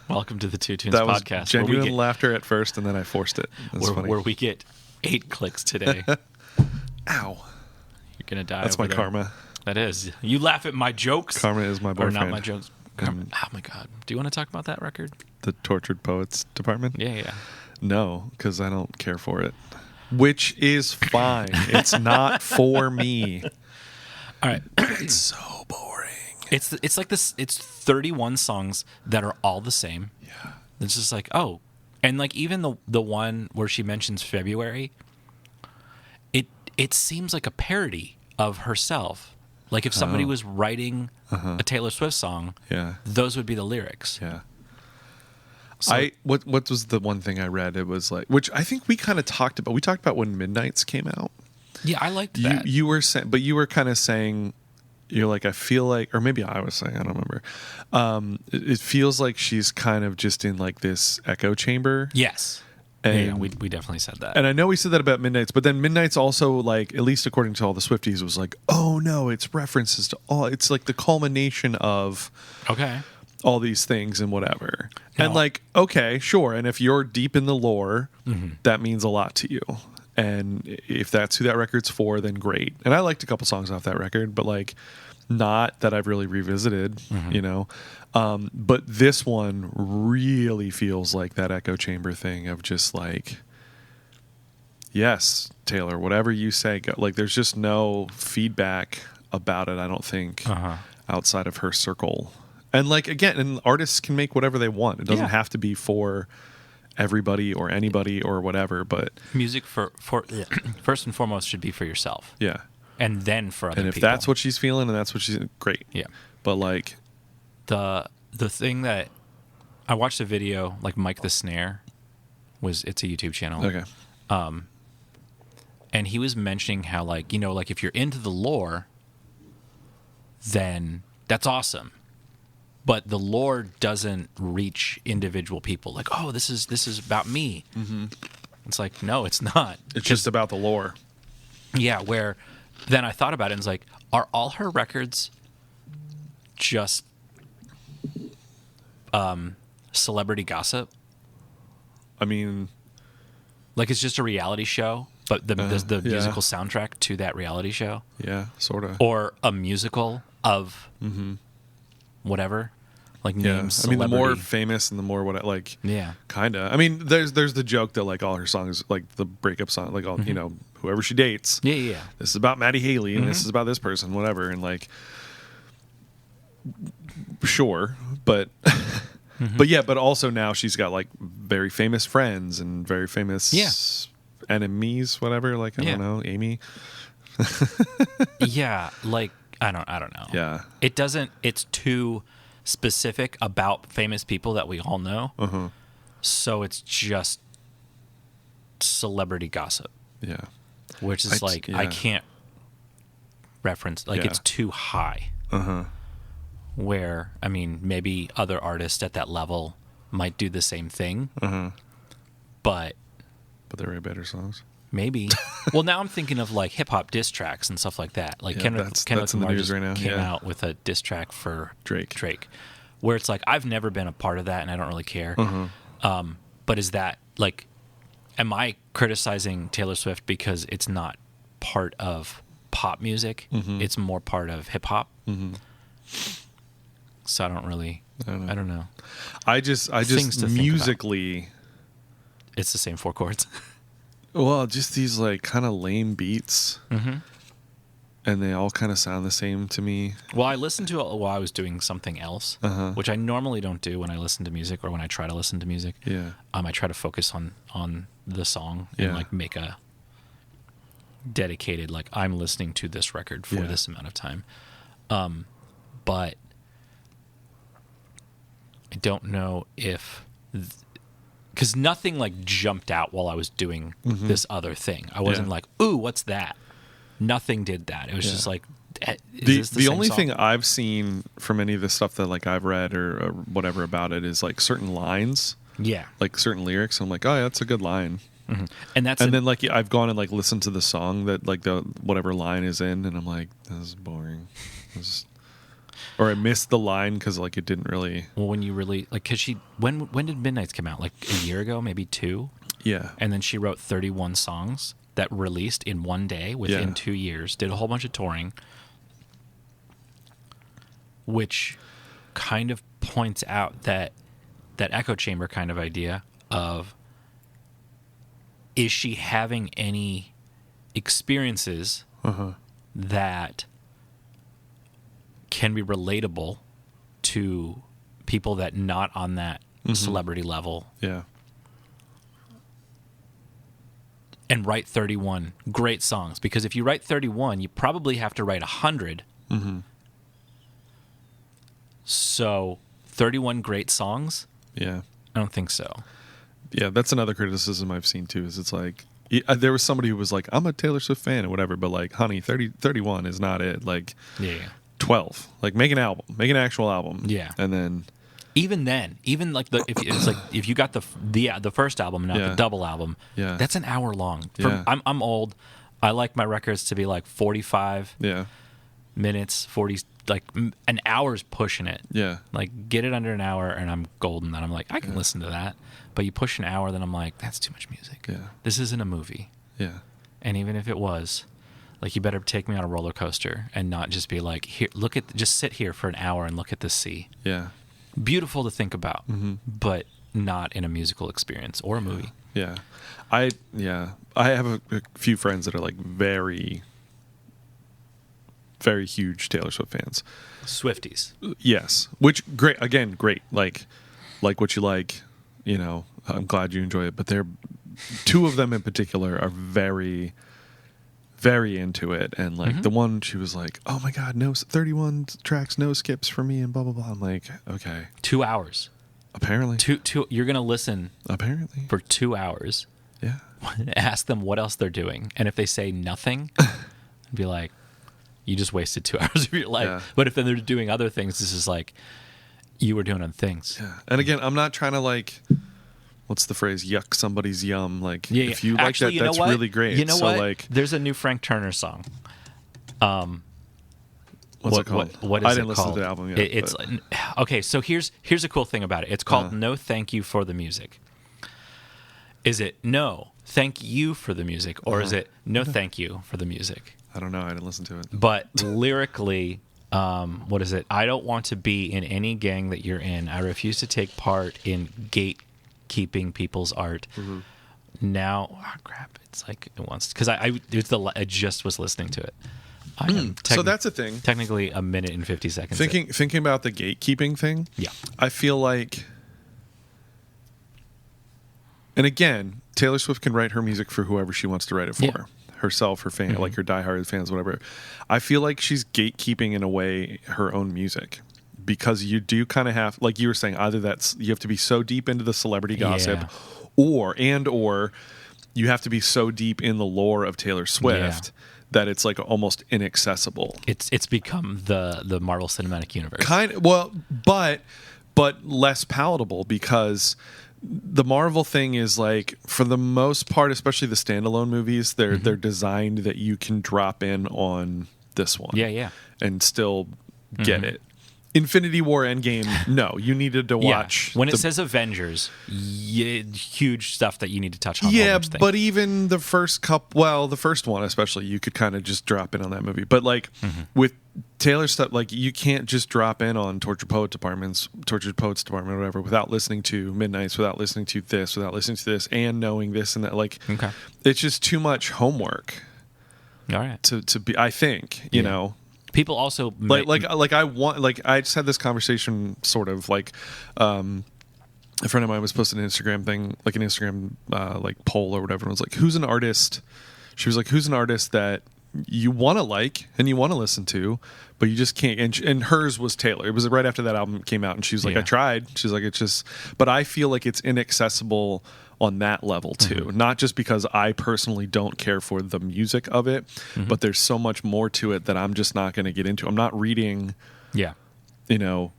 Welcome to the Two Tunes That was podcast. genuine laughter at first, and then I forced it. That's funny. Where we get 8 clicks today. You're Ow. gonna die. That's over my there. karma. That is. You laugh at my jokes. Karma is my Or boyfriend. not my jokes. Karma. Oh my god. Do you want to talk about that record? The Tortured Poets department? Yeah. No, because I don't care for it. Which is fine. It's not for me. All right. It's so boring. It's like this. It's 31 songs that are all the same. Yeah. It's just like, oh, and like even the one where she mentions February, it seems like a parody of herself. Like if somebody was writing a Taylor Swift song, Yeah. those would be the lyrics. Yeah. So, What was the one thing I read? It was like, which I think we kind of talked about. We talked about when Midnights came out. yeah, I liked that. You were saying, but you were kind of saying, you're like, I feel like, or maybe I was saying, I don't remember. It feels like she's kind of just in like this echo chamber. Yes. And, Yeah, we definitely said that. and I know we said that about Midnights, but then Midnights also, like, at least according to all the Swifties, was like, oh no, it's references to all, it's like the culmination of Okay. all these things and whatever. Now- And like, okay, sure. And if you're deep in the lore, that means a lot to you. And if that's who that record's for, then great. And I liked a couple songs off that record, but like not that I've really revisited, you know. But this one really feels like that echo chamber thing of just like, yes, Taylor, whatever you say, go. Like there's just no feedback about it, I don't think, outside of her circle. And like, again, and artists can make whatever they want. It doesn't Yeah. have to be for everybody or anybody or whatever, but Music for first and foremost should be for yourself, yeah. and then for other And if people. that's what she's feeling and that's what she's great. Yeah. But like, The thing that I watched a video, like Mike the Snare it's a YouTube channel. okay. And he was mentioning how, like, you know, like if you're into the lore, then that's awesome. But the lore doesn't reach individual people. Like, oh, this is about me. Mm-hmm. It's like, no, it's not. It's just about the lore. Yeah, where then I thought about it and it's like, are all her records just celebrity gossip? I mean, Like it's just a reality show, but the yeah. musical soundtrack to that reality show? yeah, sort of. Or a musical of whatever, like Yeah. names. I mean, the more celebrity. famous and the more what I like, Yeah. kind of. I mean, there's the joke that like all her songs, like the breakup song, like all, you know, whoever she dates, Yeah. this is about Maddie Haley and this is about this person, whatever. And like, sure, but but yeah, but also now she's got like very famous friends and very famous enemies, whatever. Like I Yeah. don't know, Amy. Yeah, like I don't know. Yeah, It doesn't. It's too specific about famous people that we all know. So it's just celebrity gossip, yeah, which is like I yeah. can't reference. Like Yeah. it's too high. Where I mean, maybe other artists at that level might do the same thing, but but they're way better songs. maybe. Well, now I'm thinking of like hip hop diss tracks and stuff like that. Like Yeah, Kendrick that's in the Lamar news just right now, came yeah. out with a diss track for Drake. where it's like I've never been a part of that and I don't really care. But is that like, am I criticizing Taylor Swift because it's not part of pop music? It's more part of hip hop. So I don't really. I don't know. I just Things to think about. musically. It's the same 4 chords. Well, just these like kind of lame beats, and they all kind of sound the same to me. Well, I listened to it while I was doing something else, which I normally don't do when I listen to music or when I try to listen to music. Yeah, I try to focus on the song and Yeah. like make a dedicated, like I'm listening to this record for Yeah. this amount of time. But I don't know if, because nothing like jumped out while I was doing this other thing. I wasn't Yeah. like, ooh, what's that? Nothing did that. It was Yeah. just like, is the this same only song? thing I've seen from any of the stuff that like I've read or whatever about it is like certain lines, Yeah. like certain lyrics. I'm like, oh, yeah, that's a good line. And that's And then like I've gone and like listened to the song that like the whatever line is in, and I'm like, this is boring. This is- Or I missed the line because like it didn't really. Well, when you really like, because when did Midnights come out? Like a year ago, maybe 2. Yeah. And then she wrote 31 songs that released in one day within 2 years. Did a whole bunch of touring, which kind of points out that echo chamber kind of idea of, is she having any experiences that can be relatable to people that not on that celebrity level, Yeah. and write 31 great songs? Because if you write 31, you probably have to write 100. So 31 great songs? Yeah. I don't think so. Yeah, that's another criticism I've seen too. Is it's like there was somebody who was like, "I'm a Taylor Swift fan" or whatever, but like, honey, 31 is not it. Like, Yeah. 12. Like, make an album, make an actual album. Yeah. And then Even then, even like if you got the first album, not the double album, that's an hour long. I'm old. I like my records to be like 45 minutes, 40, like an hour's pushing it. Yeah. Like, get it under an hour and I'm golden. Then I'm like, I can listen to that. But you push an hour, then I'm like, that's too much music. Yeah. This isn't a movie. Yeah. And even if it was, like, you better take me on a roller coaster and not just be like, here, just sit here for an hour and look at the sea. Yeah. Beautiful to think about, but not in a musical experience or a movie. Yeah. I have a few friends that are like very, very huge Taylor Swift fans. Swifties. Yes. Which great. Again, great. Like what you like, you know, I'm glad you enjoy it, but they're two of them in particular are very, very into it. And like the one, she was like, oh my God, no 31 tracks, no skips for me and blah, blah, blah. I'm like, okay. 2 hours. Apparently. You're going to listen apparently for 2 hours. Yeah. Ask them what else they're doing. And if they say nothing, be like, you just wasted 2 hours of your life. Yeah. But if then they're doing other things, this is like, you were doing other things. Yeah. And again, I'm not trying to like, what's the phrase? Yuck somebody's yum. Like, Yeah, if you actually, like that, that's really great. You know so what? Like, there's a new Frank Turner song. what's it called? What is I didn't it listen called? to the album yet. It's okay. So here's a cool thing about it. It's called "No Thank You for the Music." Is it no thank you for the music, or is it no thank you for the music? I don't know. I didn't listen to it. But lyrically, what is it? I don't want to be in any gang that you're in. I refuse to take part in gatekeeping people's art. Now, crap! It's like it wants because I just was listening to it. So that's a thing. Technically, a minute and 50 seconds. Thinking about the gatekeeping thing. Yeah. I feel like, and again, Taylor Swift can write her music for whoever she wants to write it for. Yeah. Herself, her fan, like her diehard fans, whatever. I feel like she's gatekeeping in a way her own music, because you do kind of have, like you were saying, either that's you have to be so deep into the celebrity gossip, or you have to be so deep in the lore of Taylor Swift that it's like almost inaccessible. It's become the Marvel Cinematic Universe. But less palatable, because the Marvel thing is like, for the most part, especially the standalone movies, they're designed that you can drop in on this one, and still get it. Infinity War Endgame, no, you needed to watch. When it says Avengers, huge stuff that you need to touch on. Yeah, but even the first the first one especially, you could kind of just drop in on that movie. But like with Taylor stuff, like you can't just drop in on Tortured Poets Department, whatever, without listening to Midnights, without listening to this, and knowing this and that. Like, it's just too much homework. All right, to be. I think you know. People also I just had this conversation sort of like a friend of mine was posting an Instagram thing, like an Instagram like poll or whatever, and was like, who's an artist? She was like, who's an artist that you want to like and you want to listen to, but you just can't? And hers was Taylor. It was right after that album came out, and she was like, I tried. She's like, it's just, but I feel like it's inaccessible on that level too, not just because I personally don't care for the music of it, but there's so much more to it that I'm just not going to get into. I'm not reading, you know,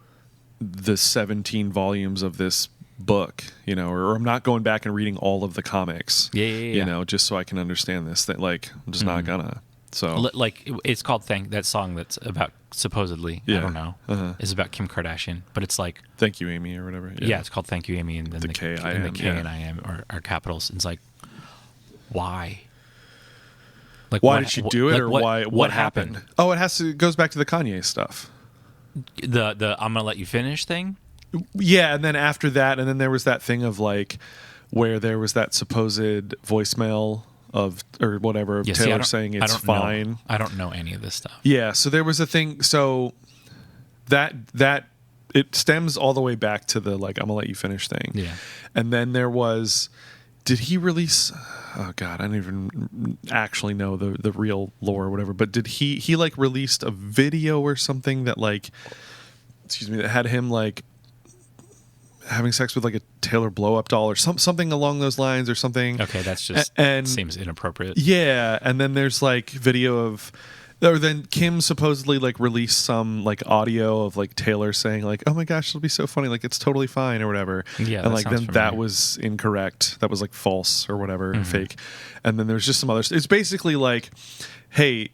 the 17 volumes of this book, you know, or I'm not going back and reading all of the comics, you know, just so I can understand this. That like I'm just not gonna. So like it's called that song that's about supposedly. I Yeah. don't know. Uh-huh. Is about Kim Kardashian, but it's like, Thank you, Amy, or whatever. yeah, it's called Thank You, Amy, and then The the K-I-M, and the K yeah. and I M are capitals. And it's like, why? Like, Why did she do it, like, or what, what happened? Oh, it goes back to the Kanye stuff. The I'm gonna let you finish thing. Yeah, and then after that, and then there was that thing of like where there was that supposed voicemail of or whatever of Yeah, see, Taylor saying it's fine. Know, I don't know any of this stuff. Yeah, so there was a thing. So that it stems all the way back to the like I'm gonna let you finish thing. Yeah. And then there was, did he release? Oh God, I don't even actually know the real lore or whatever. But did he like released a video or something that like, excuse me, that had him like having sex with like a Taylor blow up doll or something along those lines or something. Okay, that's just and seems inappropriate. Yeah, and then there's like video of, or then Kim supposedly like released some like audio of like Taylor saying like, "Oh my gosh, it'll be so funny, like it's totally fine" or whatever. Yeah, and that like sounds then familiar. that was incorrect. That was like false or whatever, fake. And then there's just some other. It's basically like, hey,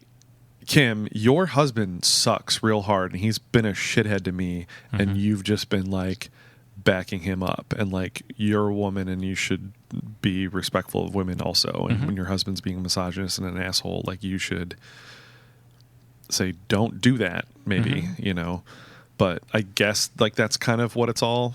Kim, your husband sucks real hard, and he's been a shithead to me, and you've just been like backing him up, and like you're a woman and you should be respectful of women also, and when your husband's being a misogynist and an asshole, like you should say don't do that, maybe, you know. But I guess like that's kind of what it's all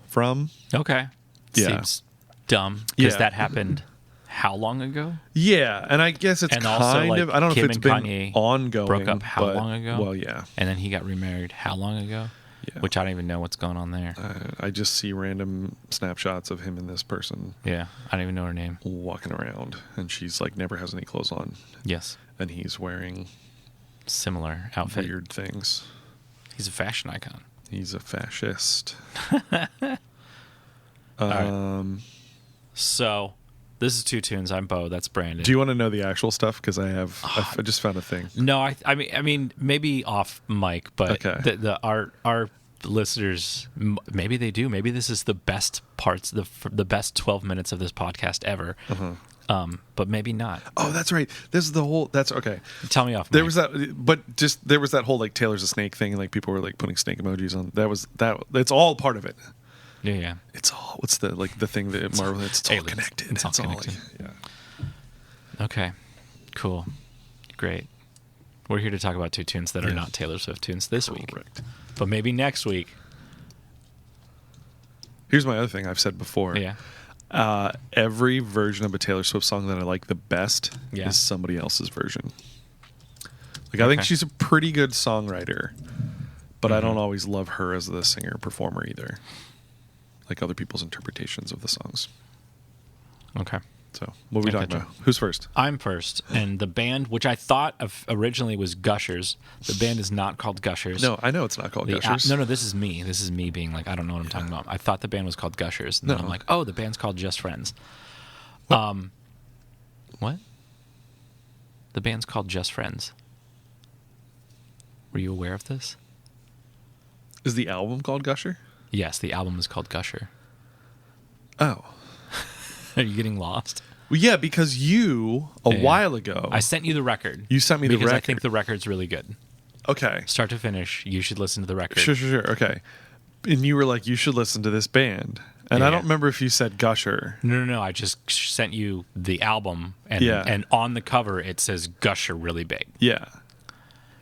from. Okay. Yeah. Seems dumb because Yeah. that happened how long ago? Yeah, and I guess it's And kind also, like, of, I don't know Kim if it's and been Kanye ongoing. broke up how but- long ago? Well, yeah. And then he got remarried how long ago? Yeah. Which I don't even know what's going on there. I just see random snapshots of him and this person Yeah, I don't even know her name. walking around, and she's like never has any clothes on, Yes, and he's wearing similar outfit. weird things. He's a fashion icon. He's a fascist. right. So, this is Two Tunes. I'm Bo. That's Brandon. Do you want to know the actual stuff? Because I just found a thing. No, I mean, maybe off mic, but Okay. our listeners, maybe they do. Maybe this is the best parts, the best 12 minutes of this podcast ever. But maybe not. Oh, that's right. This is the whole. That's okay. Tell me off. There mic. was that, but just there was that whole like Taylor's a snake thing, and like people were like putting snake emojis on. That was that. It's all part of it. Yeah. It's all. What's the like the thing that Marvel? It's all aliens. connected. It's all connected. Yeah. Okay. Cool. Great. We're here to talk about two tunes that are Yeah. not Taylor Swift tunes this week, Correct. but maybe next week. Here's my other thing I've said before. Yeah. Every version of a Taylor Swift song that I like the best Yeah. is somebody else's version. Like I think Okay. she's a pretty good songwriter, but I Mm-hmm. don't always love her as the singer performer either. Like other people's interpretations of the songs. Okay. So what are we I talking gotcha. about? Who's first? I'm first, and the band, which I thought of originally was Gushers, the band is not called Gushers. No, I know it's not called The Gushers. no, this is me. This is me being like, I don't know what I'm talking about. I thought the band was called Gushers, and then No. I'm like, oh, the band's called Just Friends. What? The band's called Just Friends. Were you aware of this? Is the album called Gusher? Yes, the album is called Gusher. Oh. Are you getting lost? Well, yeah, because you, a Yeah. while ago, I sent you the record. You sent me the because I record. think the record's really good. okay. Start to finish, you should listen to the record. Sure. Okay. And you were like, you should listen to this band. And I Yeah. don't remember if you said Gusher. No. I just sent you the album, and Yeah. and on the cover it says Gusher really big. Yeah.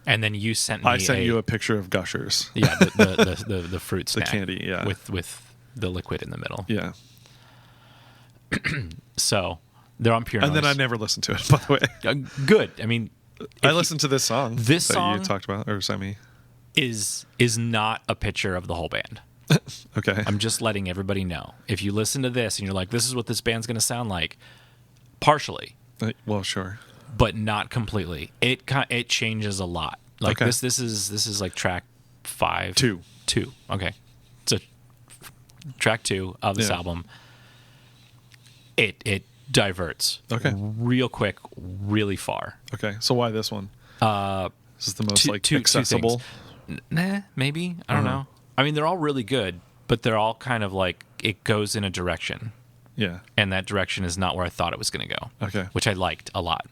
And then you sent me. I sent you a picture of Gushers. yeah the fruit snack, candy, yeah. with the liquid in the middle. Yeah. So they're on Pure And Noise. then I never listened to it, by the way. Good. I mean, I listened to this song. This that song- you talked about or sent me. is not a picture of the whole band. Okay. I'm just letting everybody know. If you listen to this and you're like, this is what this band's going to sound like, partially, Well, sure. but not completely. It changes a lot. Like Okay. this is like track 5. Two. Okay. So track 2 of this Yeah. album. It diverts. Okay. Real quick, really far. Okay. So why this one? This is the most like two accessible. things. Nah, maybe. I don't know. I mean, they're all really good, but they're all kind of like it goes in a direction, Yeah. and that direction is not where I thought it was going to go. Okay. Which I liked a lot.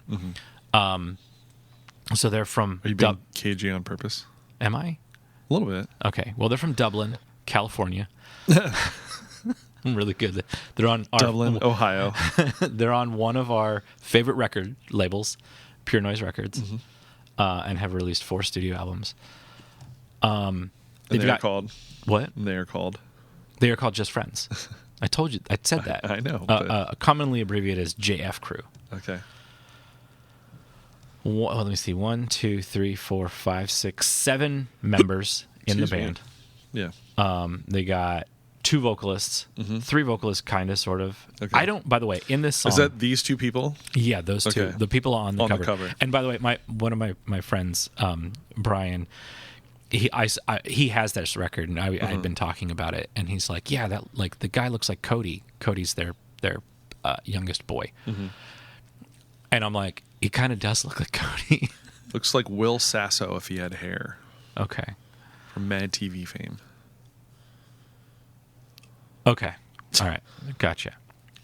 So they're from Are you being cagey on purpose? Am I? A little bit. Okay. Well, they're from Dublin, California. I'm really good. They're on Dublin, Ohio. They're on one of our favorite record labels, Pure Noise Records, and have released 4 studio albums. And they're called what? They are called. They are called Just Friends. I told you. I said that. I know. Commonly abbreviated as JF Crew. Okay. Let me see. 1, 2, 3, 4, 5, 6, 7 members in the band. Yeah. They got 2 vocalists, 3 vocalists, kind of, sort of. Okay. I don't. By the way, in this song, Is that these 2 people? Yeah, those 2. Okay. The people on the On the cover. cover. And by the way, one of my friends, Brian, he has this record, and I had been talking about it, and he's like, yeah, that like the guy looks like Cody. Cody's their youngest boy, and I'm like, he kind of does look like Cody. Looks like Will Sasso if he had hair. Okay. From Mad TV fame. Okay. All right. Gotcha.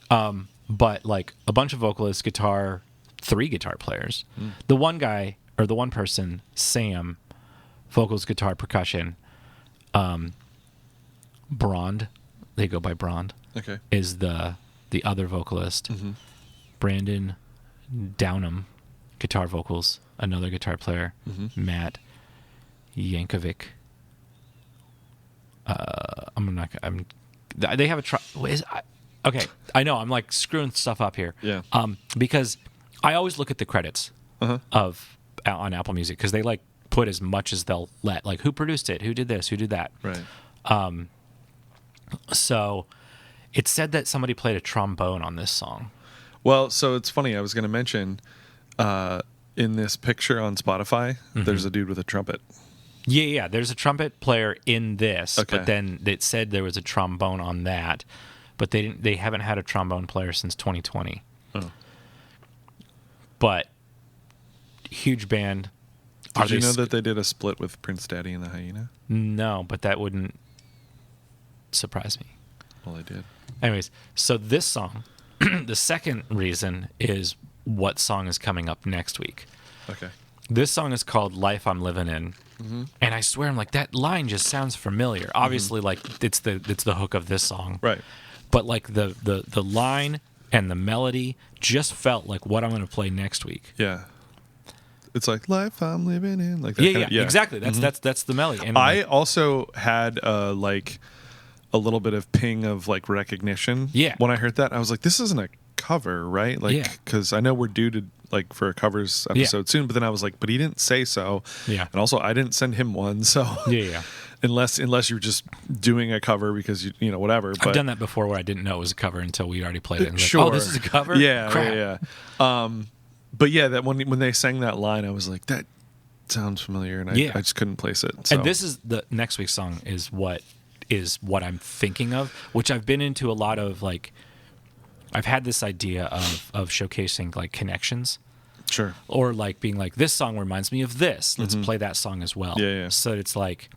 But like a bunch of vocalists, 3 guitar players. The one guy or the one person, Sam, vocals, guitar, percussion. Brond, they go by Brond. Okay. Is the other vocalist. Brandon Downham, guitar vocals, another guitar player. Matt Yankovic. They have okay. I know I'm like screwing stuff up here. Yeah. Because I always look at the credits on Apple Music because they like put as much as they'll let. Like who produced it, who did this, who did that. Right. So it said that somebody played a trombone on this song. Well, so it's funny. I was going to mention in this picture on Spotify, there's a dude with a trumpet. Yeah. There's a trumpet player in this, Okay. but then it said there was a trombone on that, but they haven't had a trombone player since 2020. Oh. But huge band. Did you know that they did a split with Prince Daddy and the Hyena? No, but that wouldn't surprise me. Well, they did. Anyways, so this song, the second reason is what song is coming up next week. Okay. This song is called Life I'm Living In. And I swear, I'm like, that line just sounds familiar. Obviously, like it's the hook of this song. Right. But like the line and the melody just felt like what I'm going to play next week. Yeah. It's like life I'm living in, like that. Yeah, exactly. That's the melody. And I also had like a little bit of ping of like recognition. Yeah. When I heard that, I was like, this isn't a cover, right? Like, Yeah. because I know we're due to like for a covers episode soon, but then I was like, but he didn't say so. Yeah. And also, I didn't send him one, so Yeah. unless you're just doing a cover because you know whatever. But I've done that before where I didn't know it was a cover until we already played it. And sure. like, oh, this is a cover? Yeah, Crap. yeah. But yeah, that when they sang that line, I was like, that sounds familiar, and I just couldn't place it. So. And this is the next week's song is what I'm thinking of, which I've been into a lot of like. I've had this idea of showcasing like connections. Sure. Or like being like, this song reminds me of this. Let's play that song as well. Yeah. So it's like,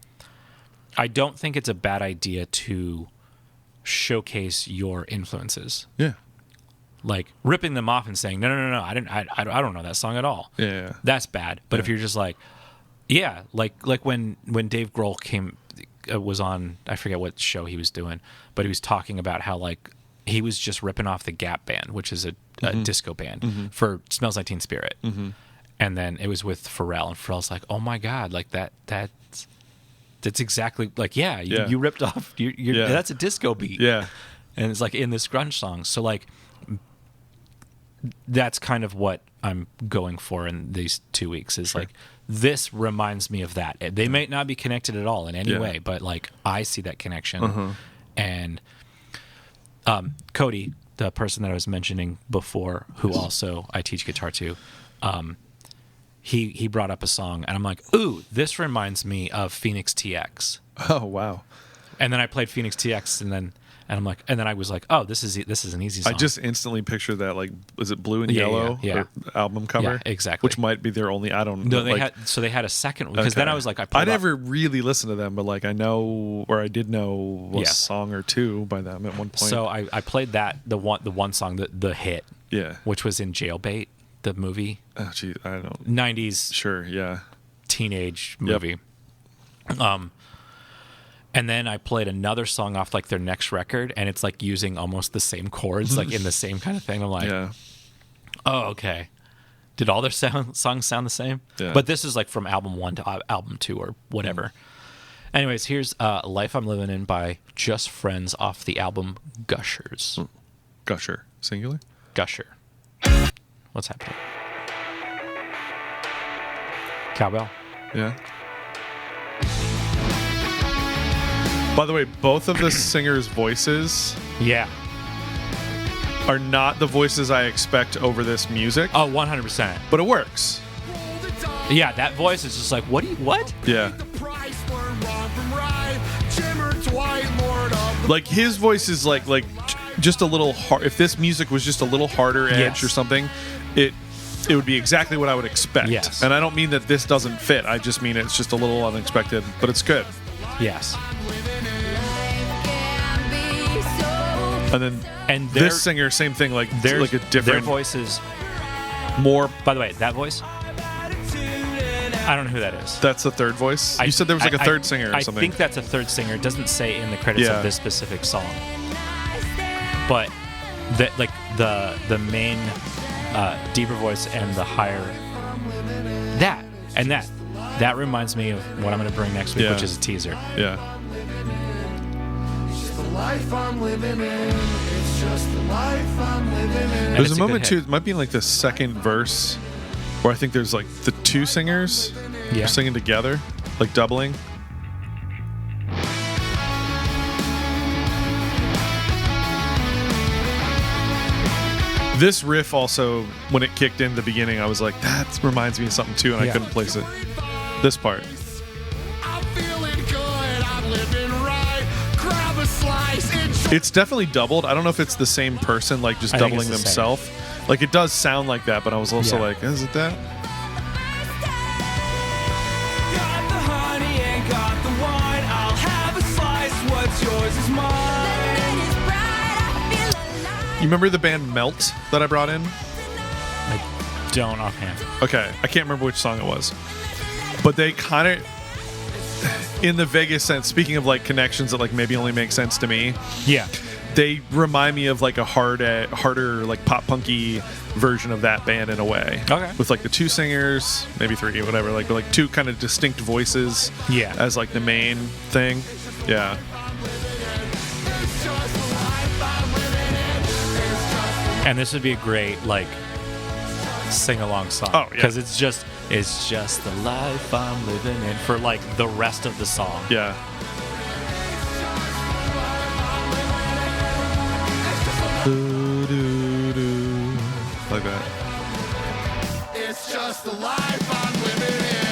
I don't think it's a bad idea to showcase your influences. Yeah. Like ripping them off and saying, no, I don't know that song at all. Yeah. That's bad. But if you're just like, yeah, like when Dave Grohl was on, I forget what show he was doing, but he was talking about how like he was just ripping off the Gap Band, which is a disco band for Smells Like Teen Spirit. And then it was with Pharrell, and Pharrell's like, oh my God, like that's exactly like, you ripped off, that's a disco beat. Yeah. And it's like in this grunge song. So like, that's kind of what I'm going for in these 2 weeks is like, this reminds me of that. They may not be connected at all in any way, but like I see that connection. And Cody, the person that I was mentioning before, who also I teach guitar to, he brought up a song, and I'm like, ooh, this reminds me of Phoenix TX. Oh wow! And then I played Phoenix TX, and then I was like, oh, this is an easy song. I just instantly pictured that, like, was it Blue and Yeah, Yellow yeah. album cover? Yeah, exactly. Which might be their only. I don't No, know. they like, had a second one because then I was like, I never really listened to them, but like I know, or I did know a Yeah. song or two by them at one point. So I played that the one song the hit, yeah, which was in Jailbait, the movie, oh gee, I don't. 90s Sure, yeah, teenage movie. And then I played another song off like their next record, and it's like using almost the same chords, like in the same kind of thing. I'm like, Yeah. oh, okay. Did all their songs sound the same? Yeah. But this is like from album 1 to album 2 or whatever. Anyways, here's Life I'm Living In by Just Friends off the album Gushers. Gusher. Singular? Gusher. What's happening? Cowbell. Yeah. By the way, both of the singers' voices Yeah. are not the voices I expect over this music, Oh, 100%. but it works. Yeah, that voice is just like, what? Yeah. Like his voice is like just a little hard. If this music was just a little harder edge Yes. or something, it would be exactly what I would expect. Yes. And I don't mean that this doesn't fit. I just mean it's just a little unexpected, but it's good. Yes. And their, this singer, same thing. Like their, like a their different, voice is, more. by the way, that voice, I don't know who that is. That's the third voice. You said there was like a third singer or I something. think that's a third singer. It doesn't say in the credits Yeah. of this specific song. But the main deeper voice and the higher that reminds me of what I'm going to bring next week, Yeah. which is a teaser. Yeah. Life I'm living in, it's just the life I'm living in. And There's it's a good moment hit. too. It might be in like the second verse, where I think there's like the two singers Yeah. singing together, like doubling. This riff also, when it kicked in the beginning, I was like, that reminds me of something too, and Yeah. I couldn't place it. This part. I'm feeling good, I'm living right. Grab a slice, enjoy. It's definitely doubled. I don't know if it's the same person, like just I think doubling it's the same. themselves. Like it does sound like that, but I was also Yeah. like, is it that? Got the honey and got the wine. I'll have a slice. What's yours is mine. You remember the band Melt that I brought in? I don't offhand. Okay, I can't remember which song it was, but they kind of, in the Vegas sense, speaking of like connections that like maybe only make sense to me, Yeah. they remind me of like a harder like pop punky version of that band in a way. Okay. With like the two singers, maybe three, whatever, like two kind of distinct voices. Yeah. As like the main thing. Yeah. And this would be a great like sing along song. Oh, yeah. Because it's just the life I'm living in for like the rest of the song. Yeah. Doo-doo-doo. Like that. It's just the life I'm living in.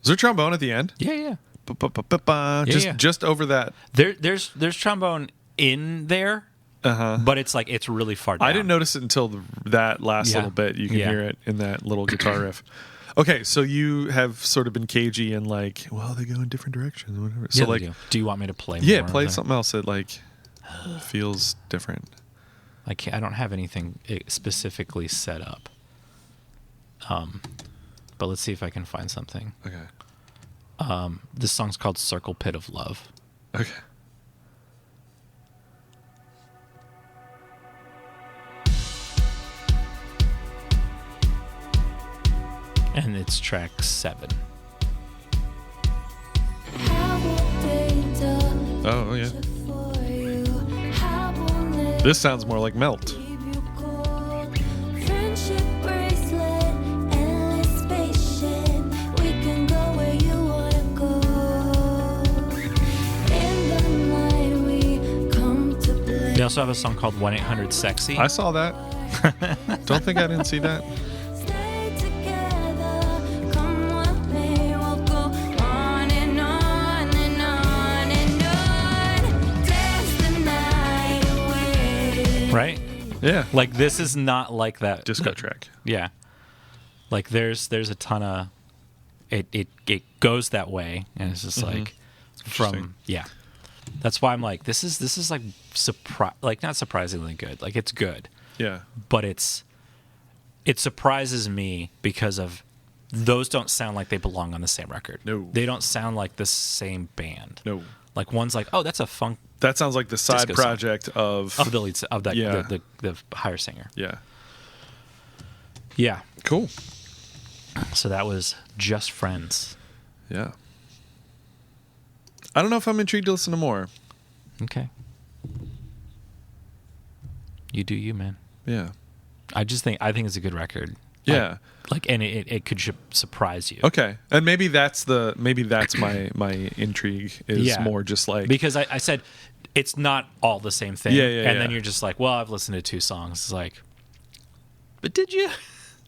Is there trombone at the end? Yeah, yeah. Ba-ba-ba-ba-ba. Yeah, yeah. Just over that. There's trombone in there, but it's like it's really far down. I didn't notice it until that last Yeah. little bit. You can Yeah. hear it in that little guitar riff. Okay, so you have sort of been cagey and like, well, they go in different directions, or whatever. Yeah, So like, they do you want me to play? yeah, more play of that? something else that like feels different. I don't have anything specifically set up. But let's see if I can find something. Okay. This song's called "Circle Pit of Love." Okay. And it's track 7. Oh yeah. This sounds more like Melt. They also have a song called 1-800-SEXY. I saw that. Don't think I didn't see that. Right? Yeah. Like this is not like that Disco track. Yeah. Like there's a ton of it goes that way, and it's just like Interesting. from yeah. That's why I'm like, this is like not surprisingly good. Like it's good, Yeah. but it surprises me because of those don't sound like they belong on the same record. No. They don't sound like the same band. No. Like one's like, oh, that's a funk That sounds like the side Disco song. project of of the lead of that Yeah. the higher singer. Yeah. Yeah. Cool. So that was Just Friends. Yeah. I don't know if I'm intrigued to listen to more. Okay. You do you, man. Yeah. I think it's a good record. Yeah. And it could surprise you. Okay. And maybe that's my intrigue is Yeah. more just like Because I said it's not all the same thing. Yeah, yeah, and then yeah. you're just like, well, I've listened to 2 songs. It's like, but did you?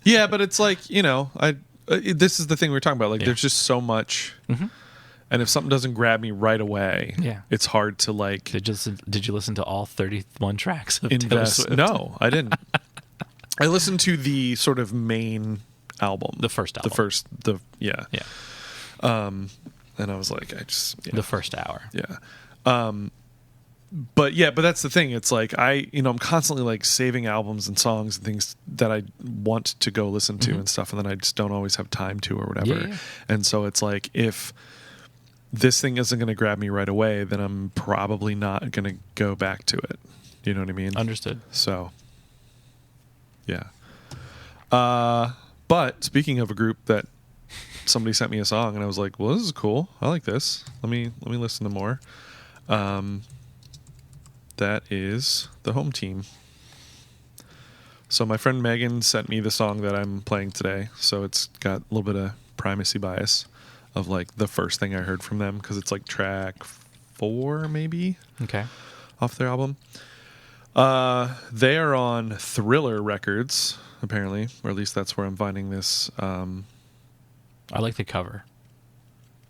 Yeah, but it's like, this is the thing we were talking about. Like, Yeah. there's just so much, and if something doesn't grab me right away, Yeah. it's hard to like Did you listen to all 31 tracks of Taylor invest. Swift? No, I didn't. I listened to the sort of main album, The first album. Yeah. Yeah. And I was like, The first hour. yeah. But that's the thing. It's like I'm constantly like saving albums and songs and things that I want to go listen to and stuff, and then I just don't always have time to or whatever. Yeah. And so it's like if this thing isn't going to grab me right away, then I'm probably not going to go back to it. You know what I mean? Understood. So, yeah. But speaking of a group that somebody sent me a song and I was like, well, this is cool. I like this. Let me listen to more. That is the Home Team. So my friend Megan sent me the song that I'm playing today. So it's got a little bit of primacy bias of like the first thing I heard from them because it's like track 4 maybe Okay. off their album. They are on Thriller Records, apparently, or at least that's where I'm finding this. I like the cover.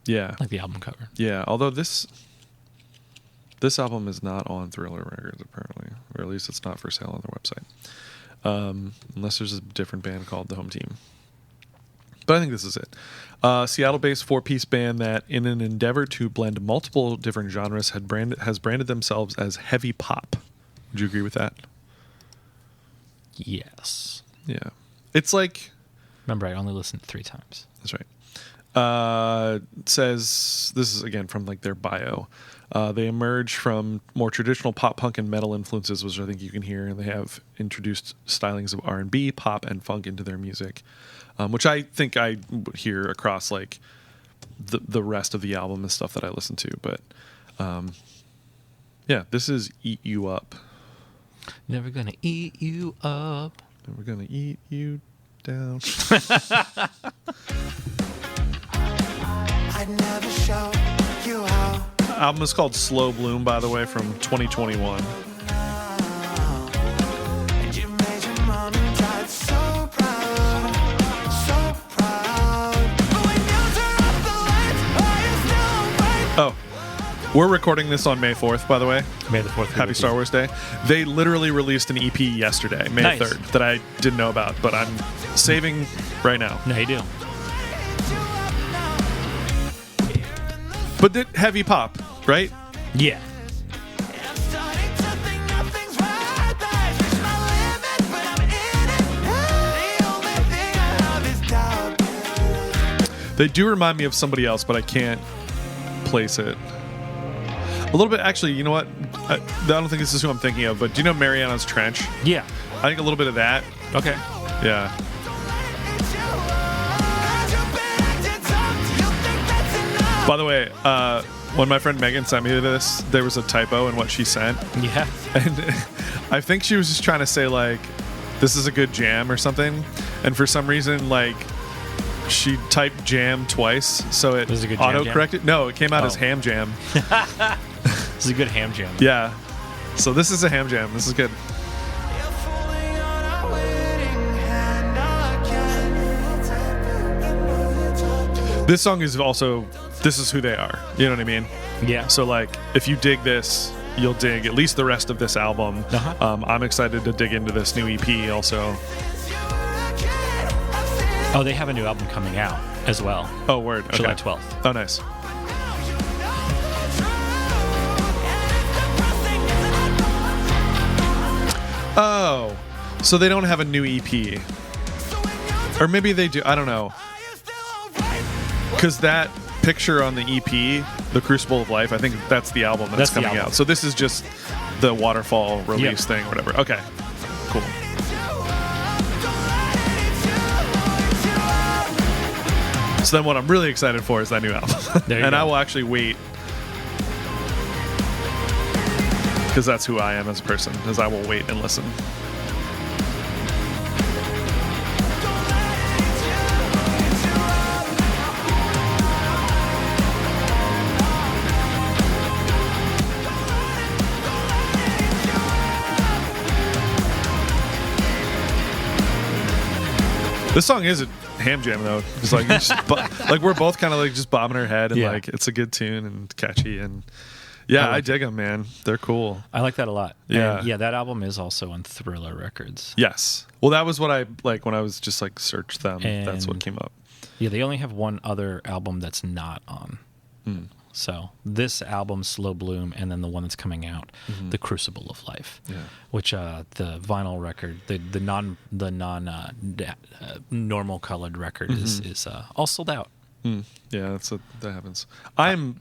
Yeah, I like the album cover. yeah. Although this album is not on Thriller Records, apparently, or at least it's not for sale on their website, unless there's a different band called the Home Team. But I think this is it. Seattle-based 4-piece band that, in an endeavor to blend multiple different genres, has branded themselves as heavy pop. Would you agree with that? Yes. Yeah. It's like... Remember, I only listened 3 times. That's right. It says, this is again from like their bio. They emerge from more traditional pop punk and metal influences, which I think you can hear, and they have introduced stylings of R&B, pop, and funk into their music, which I think I hear across like the rest of the album and stuff that I listen to. But yeah, this is Eat You Up. Never gonna eat you up. And we're gonna eat you down. I'd never show you how. Album is called Slow Bloom, by the way, from 2021. And you made your mom and dad so proud, so proud. But when you turn off the lights, are you still awake? Oh, we're recording this on May 4th, by the way. May the 4th. Happy Star Wars Day. They literally released an EP yesterday, May Nice. 3rd, that I didn't know about, but I'm saving right now. No, you do. But heavy pop, right? Yeah. I'm starting to think nothing's right. That's reached my limit, but I'm in it. The only thing I have is doubt. They do remind me of somebody else, but I can't place it. A little bit, actually, you know what? I don't think this is who I'm thinking of, but do you know Mariana's Trench? Yeah. I think a little bit of that. Okay. Yeah. By the way, when my friend Megan sent me this, there was a typo in what she sent. Yeah. And I think she was just trying to say, like, this is a good jam or something. And for some reason, like, she typed jam twice, so it Was it a good jam auto-corrected. No, it came out as Oh. ham jam. This is a good ham jam. Yeah. So this is a ham jam. This is good. This song is also, this is who they are. You know what I mean? Yeah. So, like, if you dig this, you'll dig at least the rest of this album. Uh-huh. I'm excited to dig into this new EP also. Oh, they have a new album coming out as well. Oh, word. Okay. July 12th. Oh, nice. Oh, so they don't have a new EP, or maybe they do. I don't know, because that picture on the EP, The Crucible of Life, I think that's the album that's That's the coming album. out. So this is just the Waterfall release Yep. thing or whatever. Okay, cool. So then what I'm really excited for is that new album. There you and go. I will actually wait, because that's who I am as a person, is I will wait and listen. This song is a ham jam though. It's like like we're both kind of like just bobbing our head, and Yeah. like it's a good tune and catchy, and yeah, I like dig them, man. They're cool. I like that a lot. Yeah. And yeah, that album is also on Thriller Records. Yes. Well, that was what I like when I was just like searched them. That's what And- came up. Yeah, they only have one other album that's not on. Hmm. So this album, Slow Bloom, and then the one that's coming out, The Crucible of Life, Mm-hmm. Yeah. which the vinyl record, the non normal colored record Mm-hmm. is all sold out. Yeah, that happens. I'm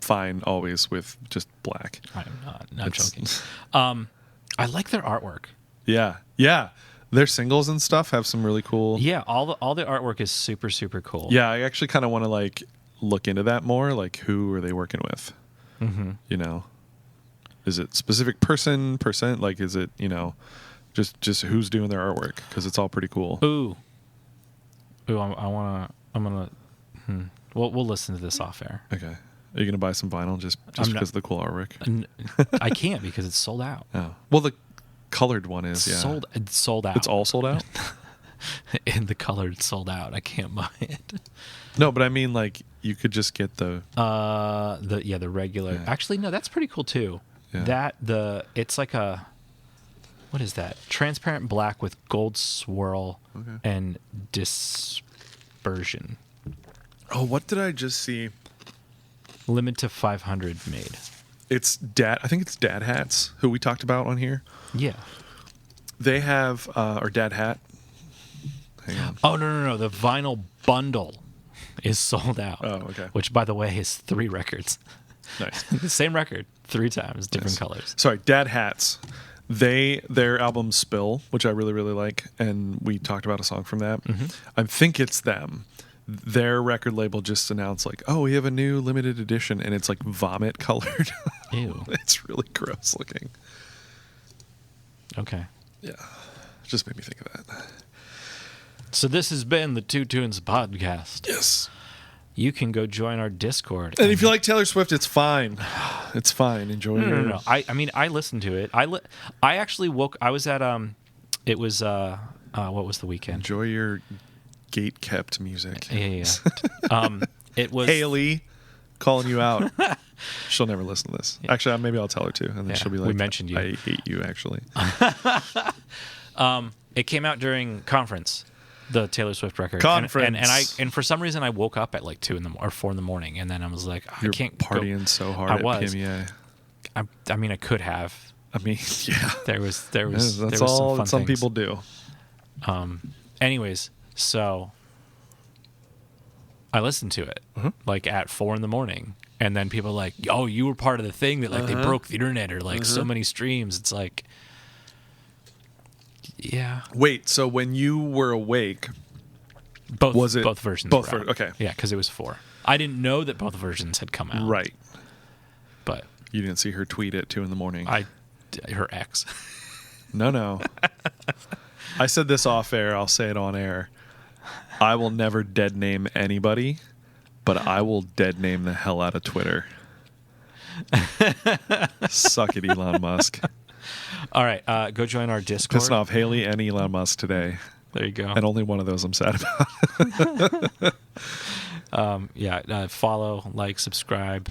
fine always with just black. I'm not It's- joking. I like their artwork. Yeah. Their singles and stuff have some really cool. Yeah, all the artwork is super cool. Yeah, I actually kind of want to like look into that more. Like, who are they working with? Mm-hmm. You know, is it specific percent? Like, is it, you know, just who's doing their artwork? Because it's all pretty cool. Ooh, I'm gonna. We'll listen to this off air. Okay, are you gonna buy some vinyl just I'm not- because of the cool artwork? I can't because it's sold out. Oh, well, the colored one is It's sold out. It's all sold out. in the colored sold out. I can't buy it. No, but I mean, like, you could just get the. The regular. Yeah. Actually, no, that's pretty cool too. Yeah. It's like a, what is that? Transparent black with gold swirl and dispersion. Oh, what did I just see? Limit to 500 made. It's Dad. I think it's Dad Hats, who we talked about on here. Yeah. They have or Dad Hat. Hang on. Oh no! The vinyl bundle is sold out. Oh, okay. Which, by the way, is 3 records. Nice. The same record, 3 times, different Yes. colors. Sorry, Dad Hats. Their album Spill, which I really like, and we talked about a song from that. I think it's them. Their record label just announced like, oh, we have a new limited edition, and it's like vomit colored. Ew. It's really gross looking. Okay. Yeah, just made me think of that. So this has been the Two Tunes podcast. Yes. You can go join our Discord. And if you like Taylor Swift, it's fine. It's fine. Enjoy your. No. I mean, I listened to it. I actually woke. I was at It was what was the weekend? Enjoy your gate kept music. Yeah. It was Haley, calling you out. She'll never listen to this. Actually, maybe I'll tell her to, and then Yeah, she'll be we like, mentioned you. I hate you, actually. It came out during conference, the Taylor Swift record. Conference. And for some reason I woke up at like 2 or 4 in the morning, and then I was like, You're I can't go. partying so hard I at was. PMEA. I mean, I could have. I mean, yeah. There was That's there was all some, fun some things. people do. Anyways, so I listened to it like at 4 in the morning, and then people are like, "Oh, you were part of the thing that like they broke the internet or like so many streams." It's like, yeah, Wait, so when you were awake, both Was it- both versions? both were out. okay. Yeah, because it was 4. I didn't know that both versions had come out. right? But You didn't see her tweet at 2 a.m. her ex. No. I said this off air. I'll say it on air. I will never dead name anybody, but I will dead name the hell out of Twitter. Suck it, Elon Musk. All right, go join our Discord. Pissing off Haley and Elon Musk today. There you go. And only one of those I'm sad about. Follow, like, subscribe.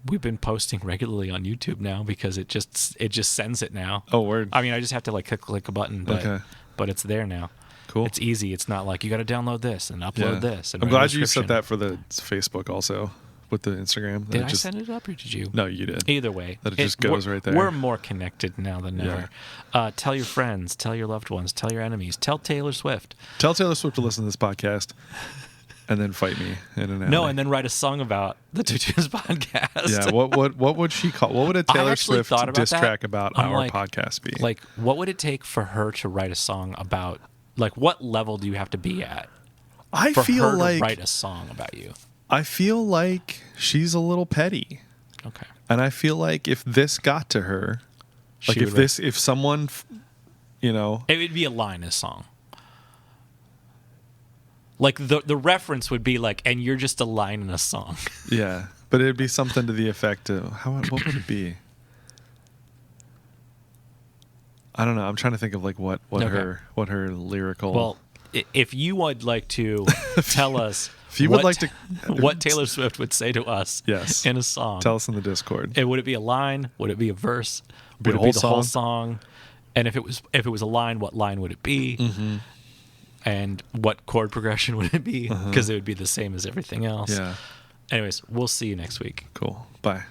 We've been posting regularly on YouTube now because it just sends it now. Oh, word. I mean, I just have to like click a button, but Okay. but it's there now. Cool. It's easy. It's not like you got to download this and upload this. And I'm write a glad you description. said that for the Facebook also. with the Instagram. That Did it I just, send it up or did you? No, you did. Either way, That it just goes right there. We're more connected now than Yeah. ever. Tell your friends, tell your loved ones, tell your enemies, tell Taylor Swift. Tell Taylor Swift to listen to this podcast, and then fight me in an alley. No, and then write a song about the Tutus podcast. Yeah, what would she call? What would a Taylor actually Swift thought about diss that. track about I'm our like- podcast be? Like, what would it take for her to write a song about? Like, what level do you have to be at I for feel her like to write a song about you? I feel like she's a little petty, Okay. and I feel like if this got to her, like She if would- if someone, you know, It would be a line in a song. Like the reference would be like, and you're just a line in a song. yeah, but it'd be something to the effect of what would it be? I don't know. I'm trying to think of like what Okay. her lyrical. Well, if you would like to tell us, If you would like to- what Taylor Swift would say to us, Yes. in a song, tell us in the Discord. would it be a line? Would it be a verse? Be Would a it be whole the whole song? And if it was a line, what line would it be? Mm-hmm. And what chord progression would it be? Because it would be the same as everything else. Yeah, Anyways, we'll see you next week. cool. Bye.